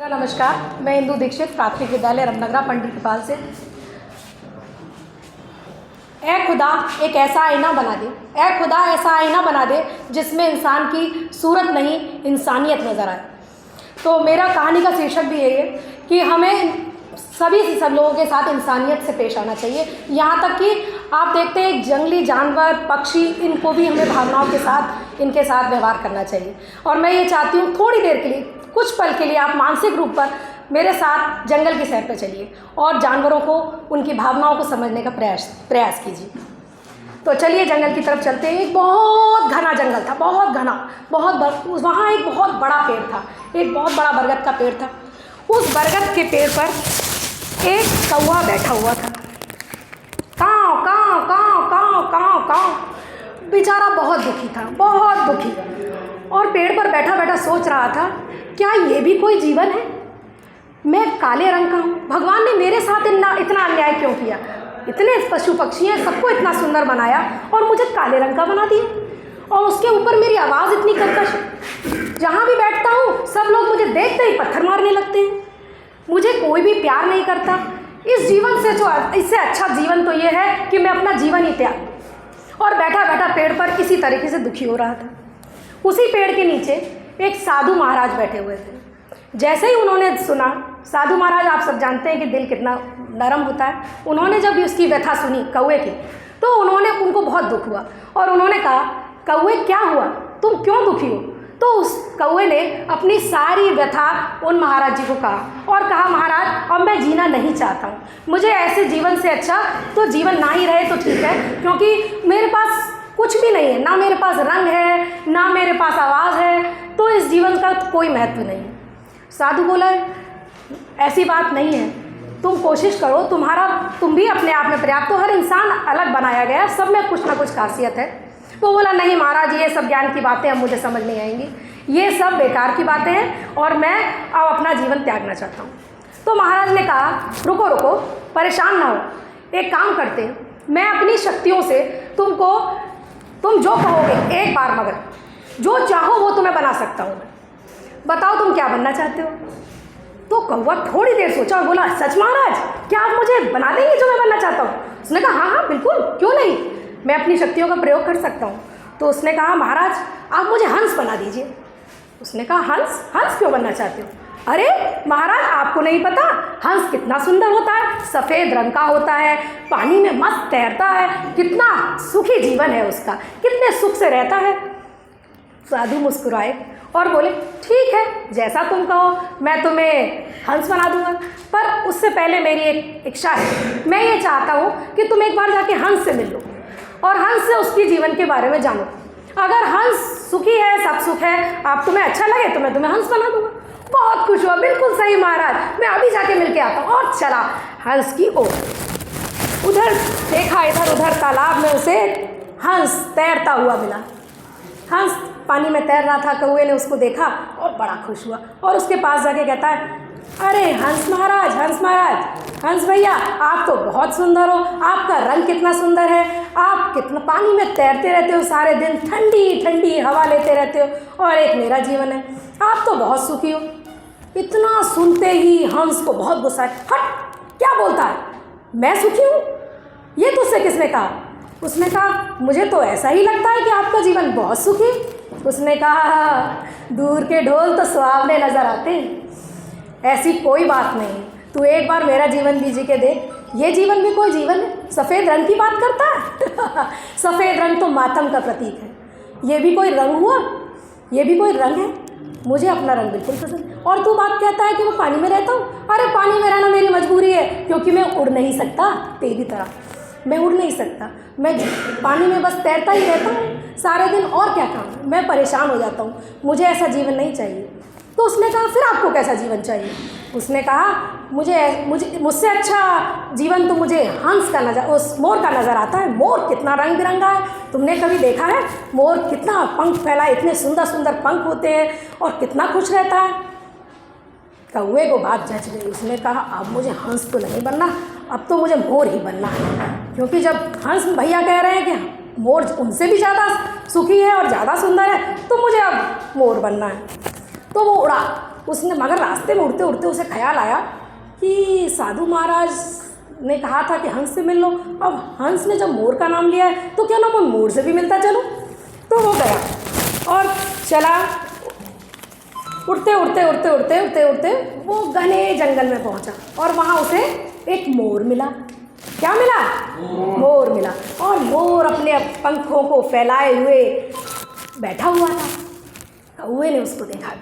नमस्कार, मैं इंदु दीक्षित प्राथमिक विद्यालय रमनगरा पंडित कृपाल से। ऐ खुदा एक ऐसा आईना बना दे, ऐ खुदा ऐसा आईना बना दे जिसमें इंसान की सूरत नहीं इंसानियत नज़र आए। तो मेरा कहानी का शीर्षक भी यही है कि हमें सब लोगों के साथ इंसानियत से पेश आना चाहिए। यहाँ तक कि आप देखते हैं जंगली जानवर, पक्षी, इनको भी हमें भावनाओं के साथ इनके साथ व्यवहार करना चाहिए। और मैं ये चाहती हूँ थोड़ी देर के लिए, कुछ पल के लिए आप मानसिक रूप पर मेरे साथ जंगल की सैर पर चलिए और जानवरों को, उनकी भावनाओं को समझने का प्रयास कीजिए। तो चलिए जंगल की तरफ चलते हैं। एक बहुत घना जंगल था, बहुत घना, वहाँ एक बहुत बड़ा पेड़ था, एक बहुत बड़ा बरगद का पेड़ था। उस बरगद के पेड़ पर एक कौवा बैठा हुआ था। काँव काँव काँव काँव काँव काँव। बेचारा बहुत दुखी था, बहुत दुखी, और पेड़ पर बैठा बैठा सोच रहा था, क्या ये भी कोई जीवन है? मैं काले रंग का हूँ, भगवान ने मेरे साथ इतना अन्याय क्यों किया? इतने पशु पक्षी हैं, सबको इतना सुंदर बनाया और मुझे काले रंग का बना दिया। और उसके ऊपर मेरी आवाज़ इतनी कर्कश, जहाँ भी बैठता हूँ सब लोग मुझे देखते ही पत्थर मारने लगते हैं, मुझे कोई भी प्यार नहीं करता। इस जीवन से जो इससे अच्छा जीवन तो ये है कि मैं अपना जीवन ही त्याग। और बैठा बैठा पेड़ पर इसी तरीके से दुखी हो रहा था। उसी पेड़ के नीचे एक साधु महाराज बैठे हुए थे। जैसे ही उन्होंने सुना, साधु महाराज आप सब जानते हैं कि दिल कितना नरम होता है। उन्होंने जब उसकी व्यथा सुनी कौवे की, तो उनको बहुत दुख हुआ और उन्होंने कहा, कौवे क्या हुआ, तुम क्यों दुखी हो? तो उस कौवे ने अपनी सारी व्यथा उन महाराज जी को कहा और कहा, महाराज अब मैं जीना नहीं चाहता हूँ, मुझे ऐसे जीवन से अच्छा तो जीवन ना ही रहे तो ठीक है, क्योंकि मेरे पास कुछ भी नहीं है, ना मेरे पास रंग है, ना मेरे पास आवाज़ है, तो इस जीवन का कोई महत्व नहीं है। साधु बोला, ऐसी बात नहीं है, तुम कोशिश करो, तुम भी अपने आप में पर्याप्त हो, हर इंसान अलग बनाया गया, सब में कुछ ना कुछ खासियत है। वो बोला, नहीं महाराज, ये सब ज्ञान की बातें अब मुझे समझ नहीं आएंगी, ये सब बेकार की बातें हैं और मैं अब अपना जीवन त्यागना चाहता हूँ। तो महाराज ने कहा, रुको रुको, परेशान ना हो, एक काम करते हैं, मैं अपनी शक्तियों से तुम जो कहोगे एक बार, मगर जो चाहो वो तुम्हें बना सकता हूँ मैं। बताओ तुम क्या बनना चाहते हो? तो कौवा थोड़ी देर सोचा और बोला, सच महाराज, क्या आप मुझे बना देंगे जो मैं बनना चाहता हूँ? उसने कहा, हाँ हाँ बिल्कुल, क्यों नहीं, मैं अपनी शक्तियों का प्रयोग कर सकता हूँ। तो उसने कहा, महाराज आप मुझे हंस बना दीजिए। उसने कहा, हंस? हंस क्यों बनना चाहते हो? अरे महाराज, आपको नहीं पता हंस कितना सुंदर होता है, सफ़ेद रंग का होता है, पानी में मस्त तैरता है, कितना सुखी जीवन है उसका, कितने सुख से रहता है। साधु मुस्कुराए और बोले, ठीक है, जैसा तुम कहो, मैं तुम्हें हंस बना दूंगा, पर उससे पहले मेरी एक इच्छा है। मैं ये चाहता हूँ कि तुम एक बार जाके हंस से मिल लो और हंस से उसकी जीवन के बारे में जानो। अगर हंस सुखी है, सब सुख है, आप तुम्हें अच्छा लगे तो मैं तुम्हें हंस बना दूंगा। बहुत खुश हुआ, बिल्कुल सही महाराज, मैं अभी जाके मिल के आता हूँ। और चला हंस की ओर। उधर देखा, इधर उधर तालाब में उसे हंस तैरता हुआ मिला। हंस पानी में तैर रहा था, कौवे ने उसको देखा और बड़ा खुश हुआ और उसके पास जाके कहता है, अरे हंस महाराज, हंस महाराज, हंस भैया, आप तो बहुत सुंदर हो, आपका रंग कितना सुंदर है, आप कितना पानी में तैरते रहते हो सारे दिन, ठंडी ठंडी हवा लेते रहते हो, और एक मेरा जीवन है, आप तो बहुत सुखी हो। इतना सुनते ही हंस को बहुत गुस्सा है। हट, क्या बोलता है, मैं सुखी हूँ? ये तुझसे किसने कहा? उसने कहा, मुझे तो ऐसा ही लगता है कि आपका जीवन बहुत सुखी। उसने कहा, दूर के ढोल तो सुहावने नजर आते हैं, ऐसी कोई बात नहीं, तू एक बार मेरा जीवन भी जी के देख, ये जीवन भी कोई जीवन है। सफ़ेद रंग की बात करता है? सफ़ेद रंग तो मातम का प्रतीक है, ये भी कोई रंग हुआ? ये भी कोई रंग है? मुझे अपना रंग बिल्कुल पसंद है। और तू बात कहता है कि मैं पानी में रहता हूँ? अरे पानी में रहना मेरी मजबूरी है, क्योंकि मैं उड़ नहीं सकता तेरी तरह, मैं उड़ नहीं सकता, मैं पानी में बस तैरता ही रहता हूँ सारे दिन, और क्या काम, मैं परेशान हो जाता हूँ, मुझे ऐसा जीवन नहीं चाहिए। तो उसने कहा, फिर आपको कैसा जीवन चाहिए? उसने कहा, मुझसे अच्छा जीवन तो मुझे हंस का नज़र, उस मोर का नज़र आता है। मोर कितना रंग बिरंगा है, तुमने कभी देखा है? मोर कितना पंख फैला, इतने सुंदर सुंदर पंख होते हैं और कितना खुश रहता है। कौवे को बात जच गई। उसने कहा, अब मुझे हंस तो नहीं बनना, अब तो मुझे मोर ही बनना है, क्योंकि जब हंस भैया कह रहे हैं कि मोर उनसे भी ज़्यादा सुखी है और ज़्यादा सुंदर है, तो मुझे अब मोर बनना है। तो वो उड़ा उसने मगर रास्ते में उड़ते उड़ते उसे ख्याल आया कि साधु महाराज ने कहा था कि हंस से मिल लो, अब हंस ने जब मोर का नाम लिया है तो क्यों ना मैं मोर से भी मिलता चलूँ। तो वो गया और चला, उड़ते उड़ते उड़ते उड़ते उड़ते उड़ते वो घने जंगल में पहुंचा और वहाँ उसे एक मोर मिला। क्या मिला? मोर मिला। और मोर अपने पंखों को फैलाए हुए बैठा हुआ था। कौवे ने उसको देखा,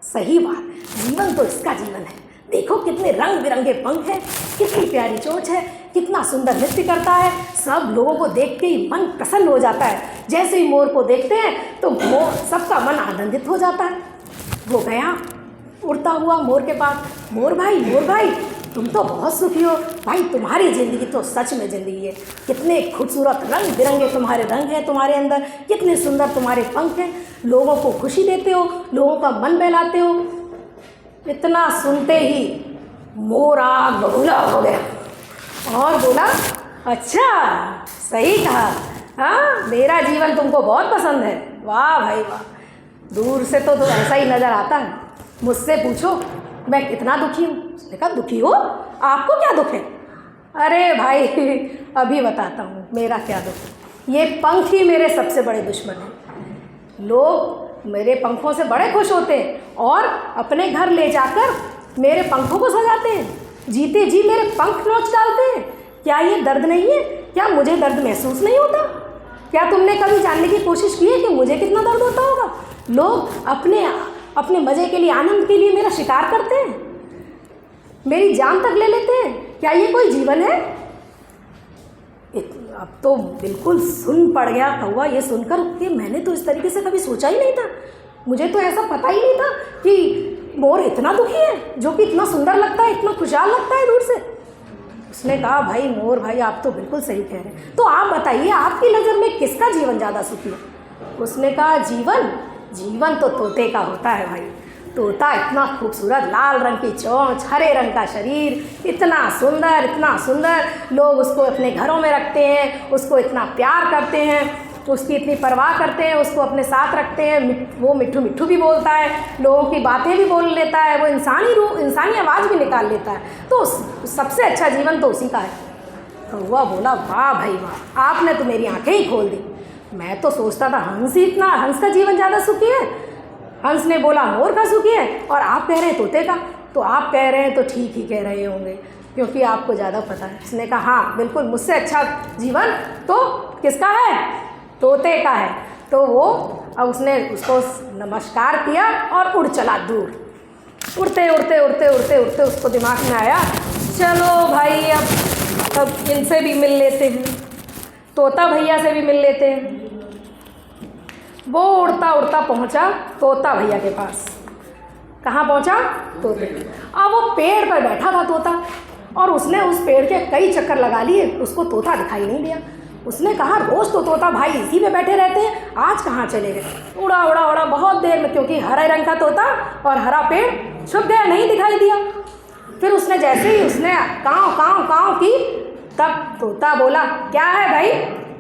सही बात, जीवन तो इसका जीवन है, देखो कितने रंग बिरंगे पंख हैं, कितनी प्यारी चोंच है, कितना सुंदर नृत्य करता है, सब लोगों को देख के ही मन प्रसन्न हो जाता है। जैसे ही मोर को देखते हैं तो मोर सबका मन आनंदित हो जाता है। वो गया उड़ता हुआ मोर के पास, मोर भाई तुम तो बहुत सुखी हो भाई, तुम्हारी ज़िंदगी तो सच में ज़िंदगी है, कितने खूबसूरत रंग बिरंगे तुम्हारे रंग हैं तुम्हारे अंदर, कितने सुंदर तुम्हारे पंख हैं, लोगों को खुशी देते हो, लोगों का मन बहलाते हो। इतना सुनते ही मोर आग बबूला हो गया और बोला, अच्छा सही कहा, हाँ मेरा जीवन तुमको बहुत पसंद है, वाह भाई वाह, दूर से तो ऐसा ही नज़र आता है, मुझसे पूछो मैं कितना दुखी हूँ। उसने कहा दुखी हो, आपको क्या दुख है? अरे भाई अभी बताता हूँ मेरा क्या दुख है, ये पंख ही मेरे सबसे बड़े दुश्मन हैं। लोग मेरे पंखों से बड़े खुश होते हैं और अपने घर ले जाकर मेरे पंखों को सजाते हैं, जीते जी मेरे पंख नोच डालते हैं। क्या ये दर्द नहीं है? क्या मुझे दर्द महसूस नहीं होता? क्या तुमने कभी जानने की कोशिश की है कि मुझे कितना दर्द होता होगा? लोग अपने मज़े के लिए, आनंद के लिए मेरा शिकार करते हैं, मेरी जान तक ले लेते हैं। क्या ये कोई जीवन है? अब तो बिल्कुल सुन पड़ गया कौवा ये सुनकर कि मैंने तो इस तरीके से कभी सोचा ही नहीं था, मुझे तो ऐसा पता ही नहीं था कि मोर इतना दुखी है, जो कि इतना सुंदर लगता है, इतना खुशहाल लगता है दूर से। उसने कहा भाई मोर भाई आप तो बिल्कुल सही कह रहे हैं, तो आप बताइए आपकी नज़र में किसका जीवन ज़्यादा सुखी है? उसने कहा जीवन तो तोते का होता है भाई, तोता इतना खूबसूरत, लाल रंग की चोंच, हरे रंग का शरीर, इतना सुंदर, लोग उसको अपने घरों में रखते हैं, उसको इतना प्यार करते हैं, उसकी इतनी परवाह करते हैं, उसको अपने साथ रखते हैं। वो मिट्ठू मिट्ठू भी बोलता है, लोगों की बातें भी बोल लेता है, वो इंसानी आवाज़ भी निकाल लेता है, तो सबसे अच्छा जीवन तो उसी का है। कौवा बोला वाह भाई वाह, आपने तो मेरी आंखें ही खोल दी, मैं तो सोचता था हंस का जीवन ज़्यादा सुखी है। हंस ने बोला मोर का सुखी है और आप कह रहे हैं तोते का, तो आप कह रहे हैं तो ठीक ही कह रहे होंगे क्योंकि आपको ज़्यादा पता है। उसने कहा हाँ बिल्कुल, मुझसे अच्छा जीवन तो किसका है? तोते का है। तो वो अब उसने उसको नमस्कार किया और उड़ चला दूर। उड़ते उड़ते उड़ते उड़ते उड़ते उसको दिमाग में आया, चलो भाई अब इनसे भी मिल लेते हैं, तोता भैया से भी मिल लेते हैं। वो उड़ता उड़ता पहुंचा तोता भैया के पास। कहाँ पहुंचा? तोते। अब वो पेड़ पर बैठा था तोता, और उसने उस पेड़ के कई चक्कर लगा लिए, उसको तोता दिखाई नहीं दिया। उसने कहा रोज़ तो तोता भाई इसी पे बैठे रहते हैं, आज कहाँ चले गए? उड़ा उड़ा उड़ा बहुत देर में, क्योंकि हरे रंग का तोता और हरा पेड़ छुप गया, नहीं दिखाई दिया। फिर उसने जैसे ही उसने काँव काँव काँव की, तब तोता बोला क्या है भाई,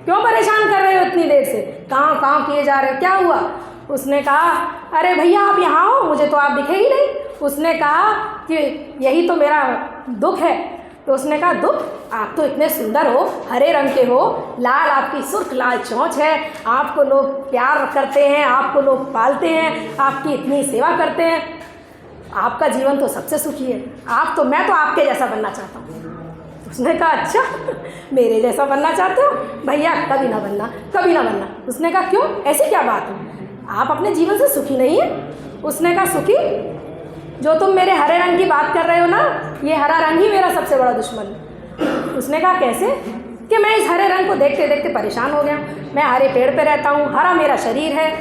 क्यों परेशान कर रहे हो इतनी देर से, काँव काँव किए जा रहे हो, क्या हुआ? उसने कहा अरे भैया आप यहाँ हो, मुझे तो आप दिखे ही नहीं। उसने कहा कि यही तो मेरा दुख है। तो उसने कहा दुख? आप तो इतने सुंदर हो, हरे रंग के हो, लाल आपकी सुर्ख लाल चोंच है, आपको लोग प्यार करते हैं, आपको लोग पालते हैं, आपकी इतनी सेवा करते हैं, आपका जीवन तो सबसे सुखी है। मैं तो आपके जैसा बनना चाहता हूँ। उसने कहा अच्छा मेरे जैसा बनना चाहते हो? भैया कभी ना बनना, कभी ना बनना। उसने कहा क्यों, ऐसी क्या बात है, आप अपने जीवन से सुखी नहीं है? उसने कहा सुखी? जो तुम मेरे हरे रंग की बात कर रहे हो ना, ये हरा रंग ही मेरा सबसे बड़ा दुश्मन है। उसने कहा कैसे? कि मैं इस हरे रंग को देखते देखते परेशान हो गया, मैं हरे पेड़ पे रहता हूँ, हरा मेरा शरीर है,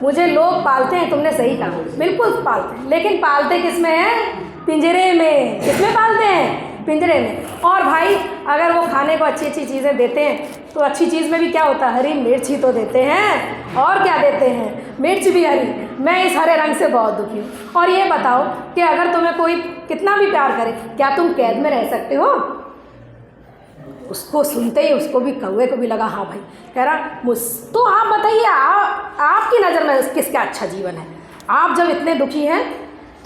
मुझे लोग पालते हैं। तुमने सही कहा, बिल्कुल पालते हैं, लेकिन पालते किस में हैं? पिंजरे में। किसमें पालते हैं? पिंजरे में। और भाई अगर वो खाने को अच्छी अच्छी चीज़ें देते हैं तो अच्छी चीज़ में भी क्या होता है, हरी मिर्च ही तो देते हैं, और क्या देते हैं, मिर्च भी हरी। मैं इस हरे रंग से बहुत दुखी हूँ। और ये बताओ कि अगर तुम्हें कोई कितना भी प्यार करे, क्या तुम कैद में रह सकते हो? उसको सुनते ही उसको भी, कौवे को भी लगा हाँ भाई, कह रहा तो आप बताइए आपकी नज़र में किसका अच्छा जीवन है? आप जब इतने दुखी हैं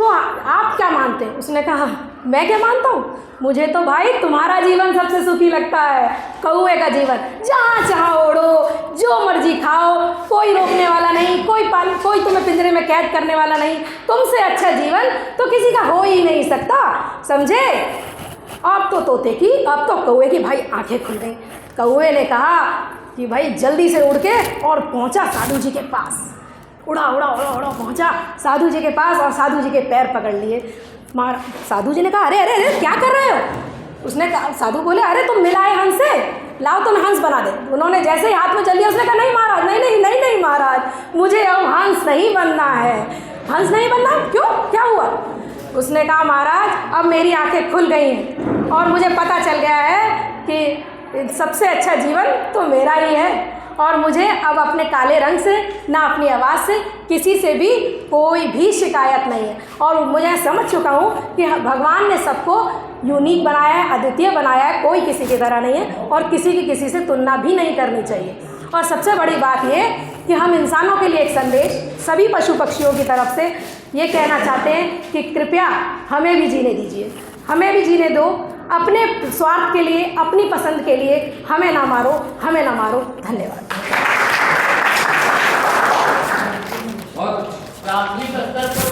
तो आप क्या मानते हैं? उसने कहा मैं क्या मानता हूँ, मुझे तो भाई तुम्हारा जीवन सबसे सुखी लगता है, कौए का जीवन, जहाँ चाहो उड़ो, जो मर्जी खाओ, कोई रोकने वाला नहीं, कोई तुम्हें पिंजरे में कैद करने वाला नहीं, तुमसे अच्छा जीवन तो किसी का हो ही नहीं सकता, समझे? अब तो तोते की, अब तो कौए की भाई आंखें खुल गई। कौए ने कहा कि भाई जल्दी से उड़ के और पहुंचा साधु जी के पास, उड़ा उड़ा उड़ा उड़ा पहुंचा साधु जी के पास और साधु जी के पैर पकड़ लिए। साधु जी ने कहा अरे अरे अरे क्या कर रहे हो? उसने कहा, साधु बोले अरे तुम मिलाए हंस से, लाओ तुम हंस बना दे। उन्होंने जैसे ही हाथ में चल लिया, उसने कहा नहीं महाराज, नहीं नहीं नहीं नहीं महाराज, मुझे अब हंस नहीं बनना है। हंस नहीं बनना? क्यों, क्या हुआ? उसने कहा महाराज अब मेरी आंखें खुल गई हैं और मुझे पता चल गया है कि सबसे अच्छा जीवन तो मेरा ही है, और मुझे अब अपने काले रंग से, ना अपनी आवाज़ से किसी से भी कोई भी शिकायत नहीं है। और मुझे समझ चुका हूँ कि भगवान ने सबको यूनिक बनाया है, अद्वितीय बनाया है, कोई किसी की तरह नहीं है और किसी की किसी से तुलना भी नहीं करनी चाहिए। और सबसे बड़ी बात ये कि हम इंसानों के लिए एक संदेश सभी पशु पक्षियों की तरफ से ये कहना चाहते हैं कि कृपया हमें भी जीने दीजिए, हमें भी जीने दो, अपने स्वार्थ के लिए, अपनी पसंद के लिए हमें ना मारो, हमें ना मारो। धन्यवाद। और प्राथमिक स्तर पर